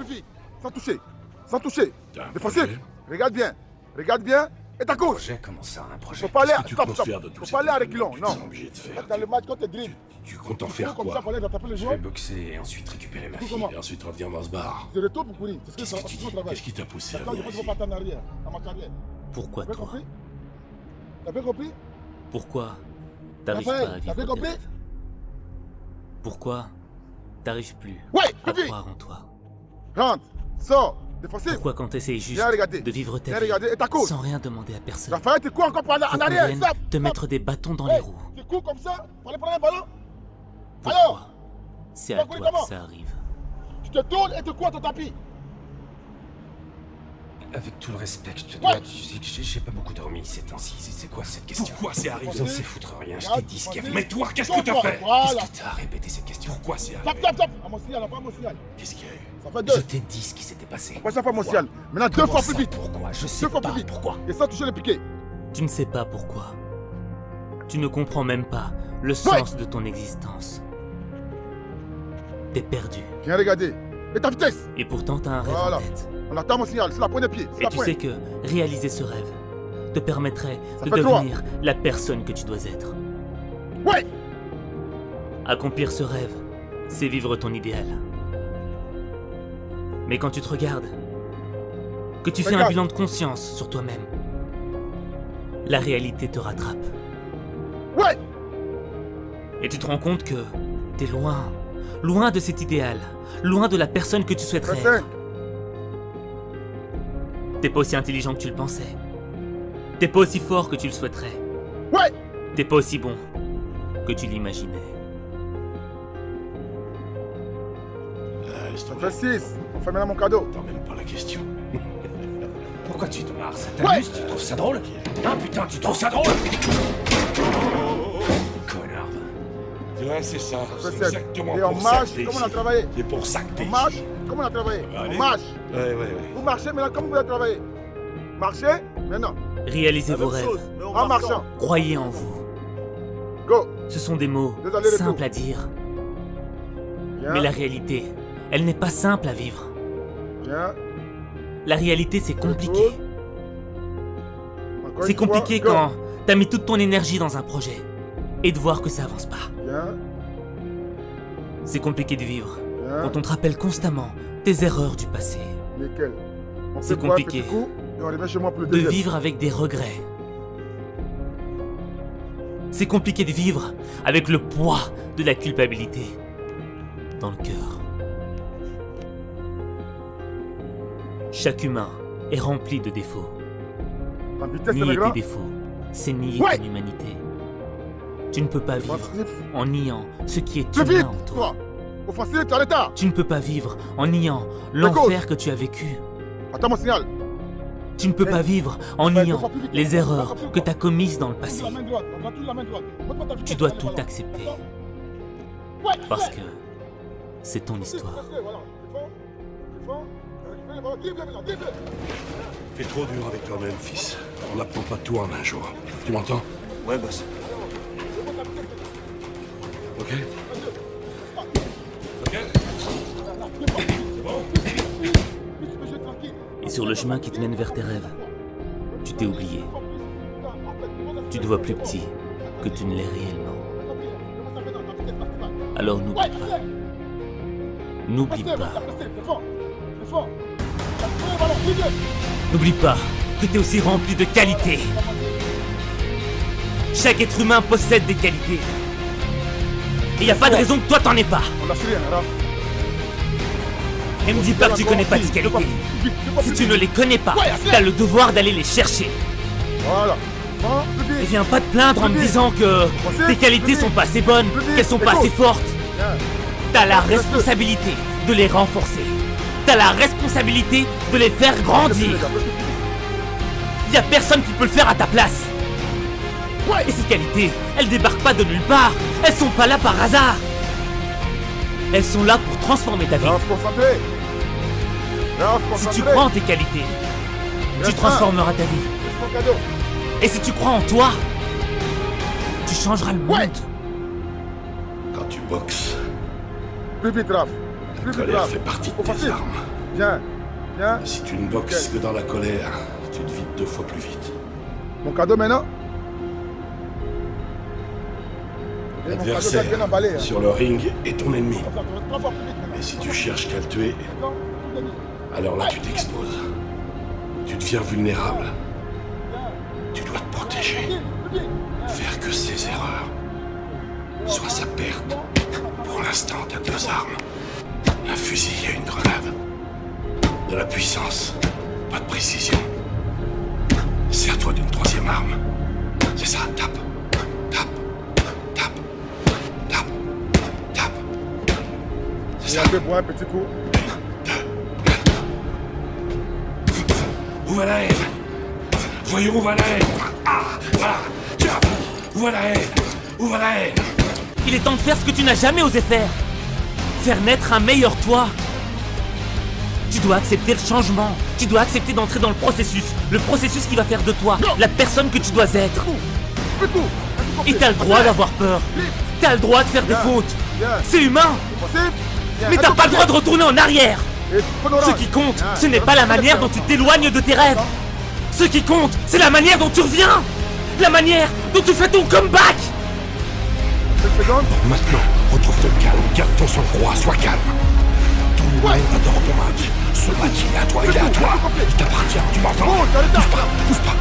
vite. Sans toucher. Sans toucher. T'as un Défensif. projet? Regarde bien. Regarde bien. Et ta gauche. Projet, comment ça, un projet? Faut pas aller. Qu'est-ce que tu Stop, comptes stop. faire de tous Faut ces pas aller à trucs reculons. que tu Non. seras obligé de faire? Dans le match quand t'es dribble. Tu comptes en faire Comme ça quoi? pour aller rattraper les Je joueurs. vais boxer et ensuite récupérer ma Tout fille. comment? Et ensuite reviens dans ce bar. Je retourne pour courir. C'est ce que Qu'est-ce que tu c'est dis? mon travail. Qu'est-ce qui t'a poussé à D'accord, je venir peux ici? pas partir en arrière. À ma carrière. Pourquoi T'as bien toi? compris? T'as bien compris? Pourquoi t'arrives pas Raphaël, à t'as vivre bien tes compris? rêves? Pourquoi t'arrives plus Ouais, à vite. croire en toi? Rentre. Sors. Défensif. Pourquoi quand t'essayes juste Viens regarder. de vivre ta Viens vie regarder. Et ta cause. sans rien demander à personne, Raphaël, tu cours encore pour aller faut en qu'on arrière. vienne Stop. te mettre des bâtons dans les Hey, roues? tu cours comme ça pour aller prendre un ballon? Pourquoi? Alors, C'est tu à vas courir toi que comment? ça arrive. tu te tournes et tu cours à ton tapis. Avec tout le respect que je te dois, Ouais. tu sais que j'ai pas beaucoup dormi ces temps-ci. C'est quoi cette question? Pourquoi c'est arrivé? Vous en sais foutre rien, je t'ai dit ce qu'il y avait. Mais toi, qu'est-ce que t'as Tourne-toi. fait? Voilà. Qu'est-ce qui t'a répété cette question? Pourquoi c'est Stop, arrivé? stop, stop. À mon signal, pas mon signal. Qu'est-ce qu'il y a eu? Ça fait Je deux. t'ai dit ce qui s'était passé. Prochaine fois, mon signal. Maintenant, deux Comment fois ça, plus vite. Pourquoi? Je sais Deux fois pas plus vite. pourquoi. Et sans toucher les piquets. Tu ne sais pas pourquoi. Tu ne comprends même pas le sens de ton existence. T'es perdu. Viens regarder. Et ta vitesse. Et pourtant t'as un rêve Voilà. en tête. On attend mon signal. C'est la pointe des pieds. C'est Et la tu pointe. sais que réaliser ce rêve te permettrait Ça de fait trois. devenir la personne que tu dois être. Ouais. Accomplir ce rêve, c'est vivre ton idéal. Mais quand tu te regardes, que tu fais un Regarde. bilan de conscience sur toi-même, la réalité te rattrape. Ouais. Et tu te rends compte que t'es loin, loin de cet idéal, loin de la personne que tu souhaiterais Très être. T'es pas aussi intelligent que tu le pensais. T'es pas aussi fort que tu le souhaiterais. Ouais. T'es pas aussi bon que tu l'imaginais. Laisse Ça tomber. fait 6. On fait maintenant mon cadeau. T'as même pas la question. Pourquoi tu te marres? Ça t'amuse? Tu trouves ça drôle? Non, putain, tu trouves ça drôle? Connard. Ouais, c'est ça. Ça C'est fait 7. exactement Et on pour ça marche. que t'es Comment on a ici. travaillé? C'est pour ça que t'es On marche. ici. Comment on a travaillé? Allez. On marche. Ouais. Vous marchez maintenant. Comment vous avez travaillé? Marchez. Maintenant. Réalisez La vos même rêves. chose, mais en marchant. Croyez en vous. Go. Ce sont des mots Deux allers-retours. simples à dire, Viens. mais la réalité, elle n'est pas simple à vivre. Viens. La réalité, c'est compliqué. Retourne. Encore C'est une fois. compliqué Go. quand t'as mis toute ton énergie dans un projet et de voir que ça avance pas. Viens. C'est compliqué de vivre Viens. quand on te rappelle constamment tes erreurs du passé. Nickel. On C'est fait quoi, compliqué. petit coup, et on revient chez moi pour le De deuxième. vivre avec des regrets. C'est compliqué de vivre avec le poids de la culpabilité dans le cœur. Chaque humain est rempli de défauts. Ma vitesse, c'est Nier grand. tes défauts, c'est nier Ouais. ton humanité. Tu ne peux pas vivre Offensif. en niant ce qui est Plus vite, humain en toi. toi. Offensif, tu es en l'état. Tu ne peux pas vivre en niant l'enfer que tu as vécu. Attends mon signal. Tu ne peux Hey. pas vivre en Ouais, deux niant fois plus vite. les Deux fois erreurs plus vite. que tu as commises dans le passé. Tourne la main droite. On va tourner la main droite. Montre-moi ta vitesse, Tu dois allez, tout voilà. accepter D'accord. Ouais, parce ouais. que c'est ton histoire. Voilà. Défends. Défends. Récupère le ballon. Dribble, maintenant. Dribble. T'es trop dur avec toi-même, fils. On n'apprend pas tout en un jour. Tu m'entends? Ouais, boss. Ok? Ok? Et sur le chemin qui te mène vers tes rêves, tu t'es oublié. Tu te vois plus petit que tu ne l'es réellement. Alors n'oublie pas. N'oublie pas. N'oublie pas que tu es aussi rempli de qualités. Chaque être humain possède des qualités. Et y a pas de raison que toi t'en aies pas. On lâche rien, alors. Et me dis pas que tu connais pas tes qualités. Si tu ne les connais pas, t'as le devoir d'aller les chercher. Voilà. Prends, plus Et vite. viens pas te plaindre en me disant que tes qualités sont pas assez bonnes, qu'elles sont pas assez fortes. Viens. T'as la responsabilité de les renforcer. T'as la responsabilité de les faire grandir. Y a personne qui peut le faire à ta place. Et ces qualités, elles débarquent pas de nulle part. Elles sont pas là par hasard. Elles sont là pour transformer ta vie. Reste concentré. Reste Si concentré. tu crois en tes qualités, tu Reste transformeras ta vie. Laisse mon cadeau. Et si tu crois en toi, tu changeras le monde. Ouais. Quand tu boxes, Plus vite, Raph. la Plus vite, colère Raph. fait partie de tes Offensif. armes. Viens. Viens. Si tu ne boxes que dans la colère, tu te vides 2 fois plus vite. Mon cadeau maintenant. Et mon cadeau L'adversaire bien emballé. Hein. sur le ring est ton ennemi. Comme ça, tu vas 3 fois plus vite maintenant. Et si tu cherches qu'à le tuer, Non, tu gagnes. alors là tu t'exposes. Tu deviens vulnérable. Tu dois te protéger. Faire que ses erreurs soient sa perte. Pour l'instant, t'as 2 armes. Un fusil et une grenade. De la puissance, pas de précision. Sers-toi d'une 3e arme. C'est ça, tape. Tape. Tape. Tape. Tape. C'est Il y ça. a 2 pour un petit coup. Où va la haine? Voyons où va la haine. Ah, voilà. Tiens. Où va la haine? Où va la haine? Il est temps de faire ce que tu n'as jamais osé faire. Faire naître un meilleur toi. Tu dois accepter le changement. Tu dois accepter d'entrer dans le processus qui va faire de toi la personne que tu dois être. Petit coup. Et t'as le droit d'avoir peur. T'as le droit de faire des fautes. C'est humain. Mais t'as pas le droit de retourner en arrière. Ce qui compte, ce n'est pas la manière dont tu t'éloignes de tes rêves. Ce qui compte, c'est la manière dont tu reviens. La manière dont tu fais ton comeback. 5 secondes. Maintenant, retrouve ton calme, garde ton sang-froid, sois calme. Tout le monde adore ton match. Ce match, il est à toi, il est à toi. Il t'appartient, tu m'entends? Pousse pas.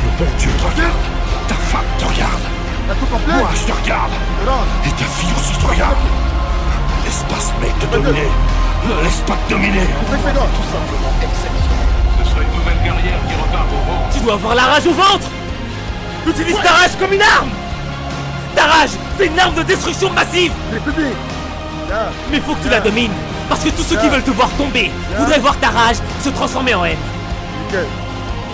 Le bon Dieu te regarde. Ta femme te regarde. Un coup complet. Moi, je te regarde. Non. Et ta fille aussi te regarde. Laisse pas ce mec te dominer. Ne laisse pas te dominer. 5 secondes. Ce sera une nouvelle guerrière qui repart au vent. Tu dois avoir la rage au ventre. Utilise ta rage comme une arme. Ta rage, c'est une arme de destruction massive. Il est plus vite. Viens. Mais il faut que tu la domines. Parce que tous ceux qui veulent te voir tomber voudraient voir ta rage se transformer en haine. Nickel.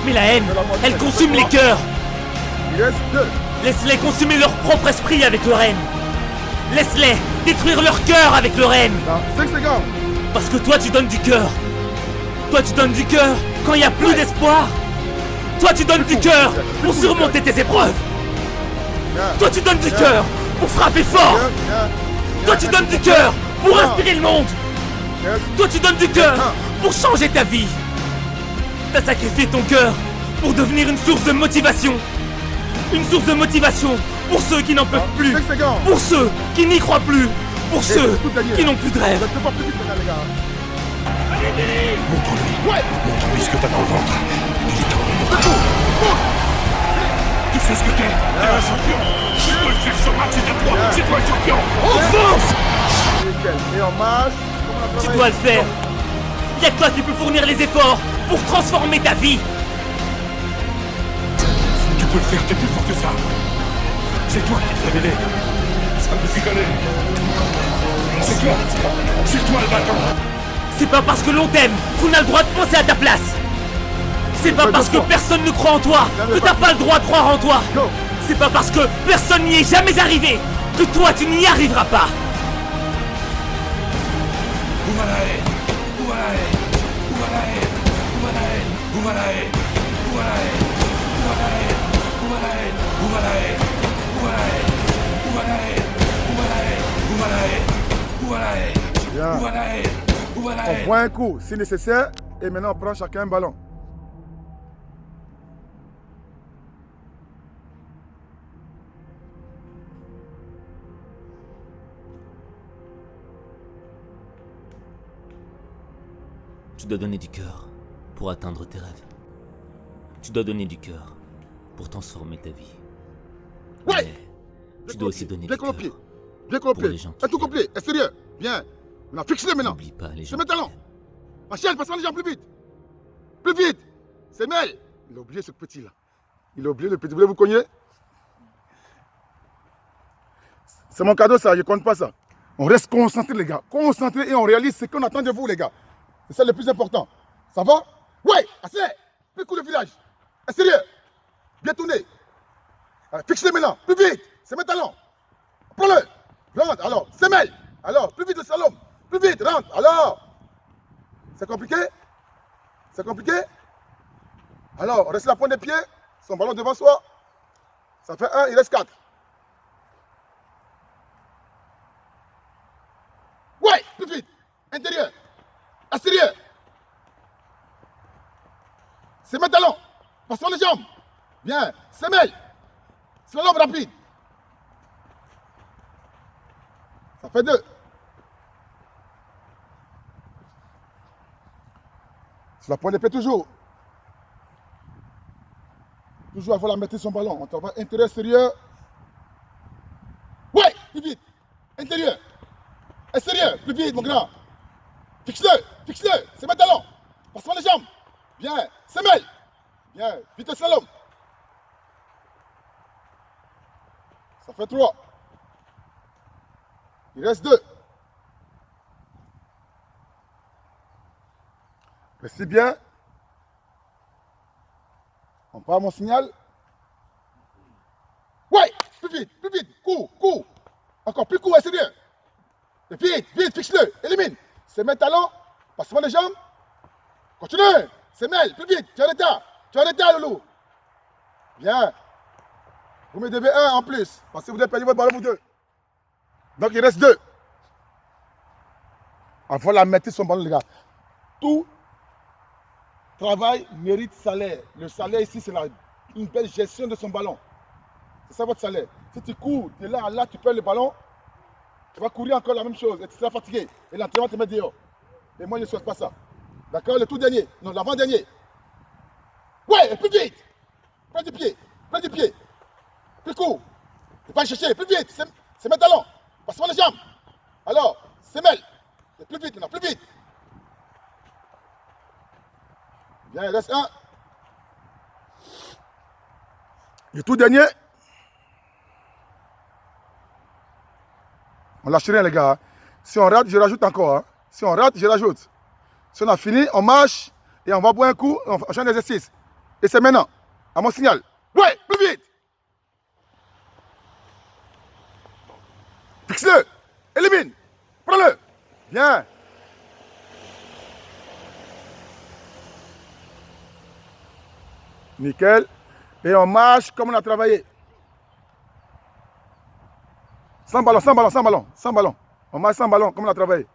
Mais la haine, elle consume les cœurs. Il reste 2. Laisse-les consumer leur propre esprit avec leur haine. Laisse-les détruire leur cœur avec leur haine. 5 secondes. Parce que toi tu donnes du cœur. Toi tu donnes du cœur quand il n'y a plus d'espoir. Toi tu donnes du cœur pour surmonter tes épreuves. Toi tu donnes du cœur pour frapper fort. Toi tu donnes du cœur pour inspirer le monde. Toi tu donnes du cœur pour changer ta vie. T'as sacrifié ton cœur pour devenir une source de motivation. Une source de motivation pour ceux qui n'en peuvent plus. 5 secondes. Pour ceux qui n'y croient plus. Pour ceux qui n'ont plus de rêve. Vous êtes 2 fois plus vite maintenant, les gars. Montre-lui ce que t'as dans le ventre. Il est temps. Tu fais ce que t'es. T'es un champion. Tu peux le faire, ce match, c'est à toi. C'est toi le champion. Fonce. Nickel. Et en marche. Tu dois le faire. Il n'y a que toi qui peux fournir les efforts pour transformer ta vie. Tu peux le faire, t'es plus fort que ça. C'est toi qui te révélé. Ça me fait connaître. C'est toi le battant. C'est pas parce que l'on t'aime qu'on a le droit de penser à ta place. C'est pas parce que personne ne croit en toi que t'as pas le droit de croire en toi. C'est pas parce que personne n'y est jamais arrivé que toi tu n'y arriveras pas. Où va la haine? Où va la haine? Où va la haine? Où va la haine? Où va la haine? Où va la haine? Où va la haine? Où va la haine? Où va la haine? Où va la haine? Où va la haine? Où va la haine? Où va la haine? Où va la haine? Où va la haine? Où va la On haine? prend un coup si nécessaire. Et maintenant, on prend chacun un ballon. Tu dois donner du cœur pour atteindre tes rêves. Tu dois donner du cœur pour transformer ta vie. Ouais. Mais tu dois aussi donner Bien du cœur. copié. Bien pour copié. les gens Un qui tout complet. Extérieur. Bien. On a fixé maintenant. N'oublie pas les gens. C'est mes talents. Rachel, passe les gens plus vite. Plus vite. C'est Mel. Il a oublié ce petit-là. Il a oublié le petit. Vous voulez vous cogner? C'est mon cadeau, ça. Je ne compte pas ça. On reste concentré, les gars. Concentré et on réalise ce qu'on attend de vous, les gars. C'est ça le plus important. Ça va? Ouais. Assez. Plus coup de village. Extérieur. Bien tourné. Fixe-les maintenant. Plus vite. C'est mes talents. Prends-le. Rentre. Alors, c'est Mel. Alors, plus vite le salon. Plus vite. Rentre. Alors. C'est compliqué? C'est compliqué? Alors, reste la pointe des pieds, son ballon devant soi. Ça fait 1, il reste 4. Ouais, plus vite. Intérieur. Extérieur. C'est mes talons. Passe sur les jambes. Bien. Semelle. C'est l'homme rapide. Ça fait 2. Sur la pointe des pieds toujours. Toujours avant la maîtrise de son ballon. On travaille intérieur, extérieur. Ouais, plus vite. Intérieur. Extérieur, plus vite, mon grand. Fixe-le, fixe-le. C'est mes talons. Passe-moi les jambes. Bien. Semelle. Bien. Vite au slalom. Ça fait 3. Il reste 2. Restez bien. On part mon signal. Ouais, plus vite, cours, cours. Encore plus court, extérieur. Vite, vite, fixe-le, élimine. C'est mes talons, passe-moi les jambes. Continue, c'est mêle, plus vite, tu es en état, Loulou. Bien. Vous me devez 1 en plus, parce que vous avez perdu votre ballon, vous 2. Donc il reste 2. Avant la maîtrise de son ballon, les gars. Tout travail mérite salaire. Le salaire ici, c'est une belle gestion de son ballon. C'est ça votre salaire. Si tu cours de là à là, tu perds le ballon, tu vas courir encore la même chose et tu seras fatigué. Et l'entraînement te met dehors. Et moi, je ne souhaite pas ça. D'accord? Le tout dernier. Non, l'avant-dernier. Ouais, et plus vite. Plein du pied. Plus court. Tu vas chercher, plus vite. C'est mes talons. Passe-moi les jambes. Alors, c'est mêle. Et plus vite maintenant, plus vite. Bien, il reste 1. Le tout dernier. On lâche rien, les gars. Si on rate, je rajoute encore. Hein. Si on rate, je rajoute. Si on a fini, on marche et on va boire un coup, on fait un exercice. Et c'est maintenant, à mon signal. Ouais, plus vite. Fixe-le. Élimine. Prends-le. Bien. Nickel. Et on marche comme on a travaillé. Sans ballon. On marche sans ballon, comme on a travaillé.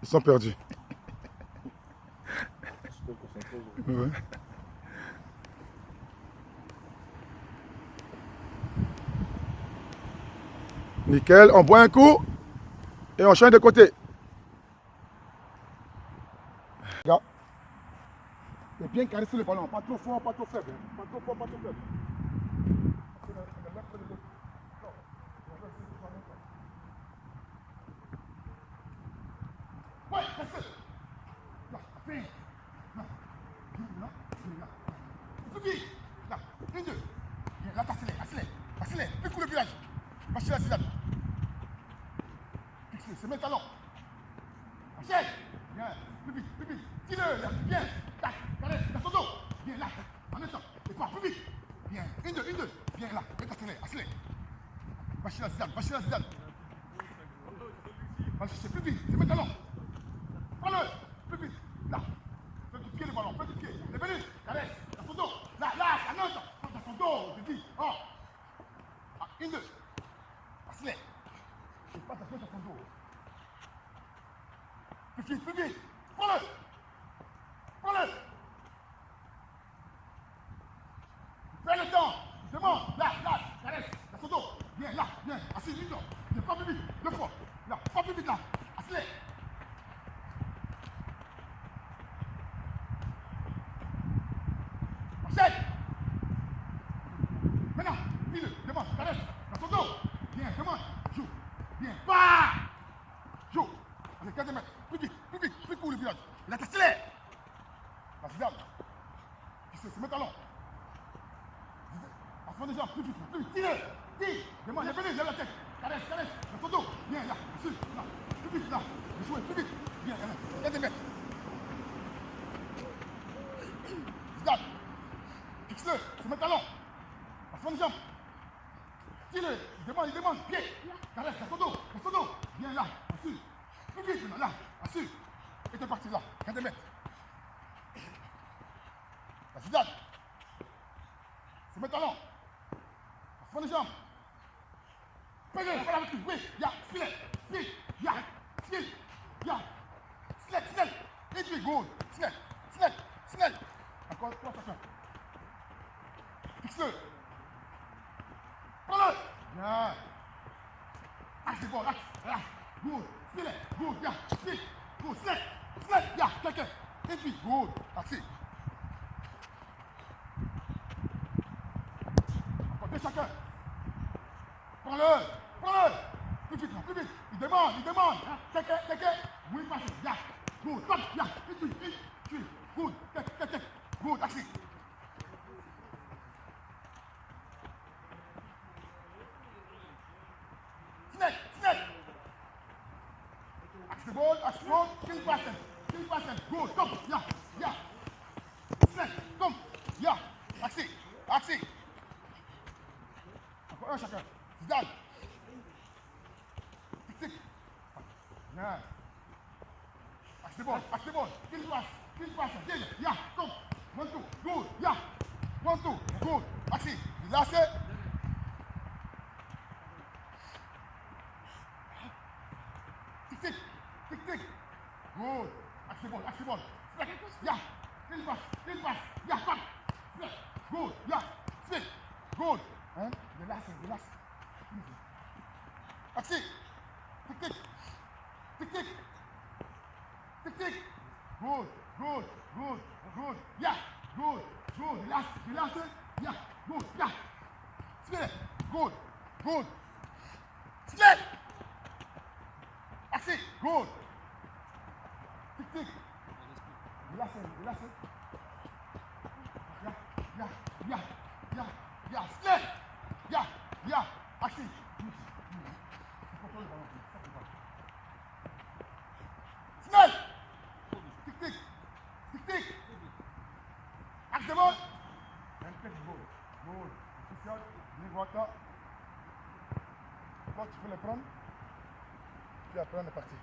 Ils sont perdus. Ouais. Nickel, on boit un coup et on change de côté. Regarde. Et bien caresser le ballon, pas trop fort, pas trop faible. Pas trop fort, pas trop faible. Ouais, casse. Là, fais. Là, là, là. Fuki. Là, 1, 2. Bien, là, accélère. Plus court le village. Marchez la Zidane. Fixez, c'est mes talons. Enchaîne. Bien, plus vite. Tire-le, là, bien. Tac, caresse, dans son dos. Bien, là, en même temps. Et quoi, plus vite. Bien, 1, 2. Bien, là, accélère. Marchez la Zidane. Marchez, plus vite, c'est mes talons. Prends-le, plus vite. Là, fais du pied le ballon, fais du pied. Réveille, caresse, dans son dos. Là, en même temps. Dans son dos, je dis. Oh. 1, 2. Accélère. Je passe la tête dans son dos. Plus vite. Prends-le. Fais le temps. Demande. Là, caresse. Dans son dos. Bien, là, bien. Assis, vite. Bien, pas plus vite. 2 fois. Là, pas plus vite, là. Accélère. Enchaîne. Maintenant, dis-le. Demande. Caresse. Dans son dos. Bien, demande. Joue. Bien. Pas. Joue. Avec 15 mètres. Plus vite. Plus court le village. Là, t'accélères. La Zidane. C'est mes talons. Passe-moi des jambes. Plus vite. Tire. Demande. Lève la tête. Caresse. Dans son dos. Bien, là. Dessus. Là. Plus vite, là. Jouez. Plus vite. Bien, là. 15 mètres. Zidane. Fixe-le. C'est mes talons. Passe-moi des jambes. Tire. Il demande. Pied. Caresse. Dans son dos. Bien, là. Dessus. Plus vite, là. Assis. Et t'es parti là. 15 mètres. La Zidane. C'est mes talons. Prends les jambes. Prenez, voilà avec lui. Oui, ya, snell, snell, ya, snell, ya, snell, snell. Et puis, good. Snell, snell, snell. Encore 3 chacun. Fixe-le. Prends-le. Bien. Axe de ball, axe. Voilà. Good. Snell, good, ya, snell, good, snell, snell, ya, quelqu'un. Et puis, good. Axe. Encore 2 chacun. Prends-le, prends-le. Plus vite, plus vite. Il demande. Quelqu'un. Oui, passe. Ya. Good. Come. Ya. Puis. Good. Quelqu'un. Good. Axi. Snake. Axe the ball. Kill passen. Good. Come. Ya. Snake. Come. Ya. Axi. Encore un chacun. Zidane. Tic. Bien. Axe the ball. Kill pass. Kill. Ya. Come. 1, 2. Good. Ya. 1, 2. Good. Axi. Relaxé. Tic. Good. Axe the ball. Ya. Kill pass. Ya. Come. Good. Ya. Spin. Good. Hein? Relax. Axi. Tic. Good. Yeah. Good. Relax. Yeah. Good. Yeah. Spin it. Good. Spin. Axi. Good. Tic. Relax. Yeah. Spin. Yeah. Axi. Snell. Tic. Axe de ball. And catch the ball. Good. Official. Bring water. Toi, tu peux le prendre. Puis après, on est parti.